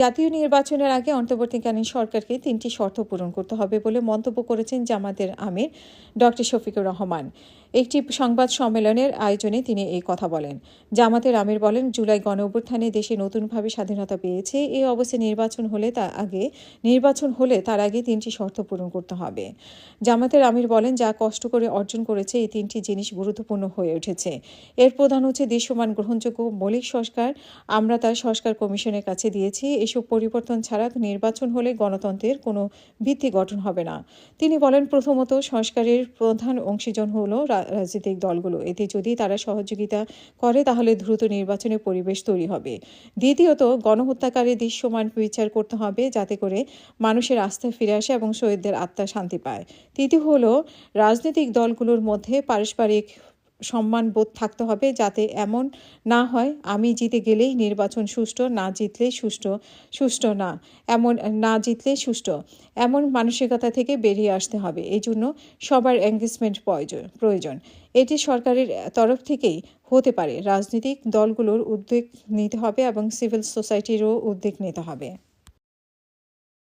জাতীয় নির্বাচনের আগে অন্তর্বর্তীকালীন সরকারকে 3টি শর্ত পূরণ করতে হবে বলে মন্তব্য করেছেন জামাতের আমির ডক্টর শফিকুর রহমান। একটি সংবাদ সম্মেলনের আয়োজনে তিনি এই কথা বলেন। জামাতের আমির বলেন, জুলাই গণঅভ্যুত্থানে দেশে নতুনভাবে স্বাধীনতা পেয়েছে। এই অবস্থায় নির্বাচন হলে তার আগে 3টি শর্ত পূরণ করতে হবে। জামাতের আমির বলেন, যা কষ্ট করে অর্জন করেছে এই 3টি জিনিস গুরুত্বপূর্ণ হয়ে উঠেছে। এর প্রধান হচ্ছে দৃশ্যমান গ্রহণযোগ্য মৌলিক সংস্কার। আমরা তার সংস্কার কমিশনের কাছে দিয়েছি। এসব পরিবর্তন ছাড়া নির্বাচন হলে গণতন্ত্রের কোনো ভিত্তি গঠন হবে না। তিনি বলেন, প্রথমত, সংস্কারের প্রধান অংশীজন হলো রাজনৈতিক দলগুলো। এতে যদি তারা সহযোগিতা করে তাহলে দ্রুত নির্বাচনের পরিবেশ তৈরি হবে। দ্বিতীয়ত, গণহত্যাকারী দৃশ্যমান বিচার করতে হবে, যাতে করে মানুষের আস্থা ফিরে আসে এবং শহীদদের আত্মা শান্তি পায়। তৃতীয় হলো, রাজনৈতিক দলগুলোর মধ্যে পারস্পরিক সম্মানবোধ থাকতে হবে, যাতে এমন না হয় আমি জিতে গেলেই নির্বাচন সুষ্ঠু, না জিতলে সুষ্ঠু এমন মানসিকতা থেকে বেরিয়ে আসতে হবে। এই জন্য সবার এঙ্গেজমেন্ট প্রয়োজন। এটি সরকারের তরফ থেকেই হতে পারে। রাজনৈতিক দলগুলোর উদ্যোগ নিতে হবে এবং সিভিল সোসাইটিরও উদ্যোগ নিতে হবে।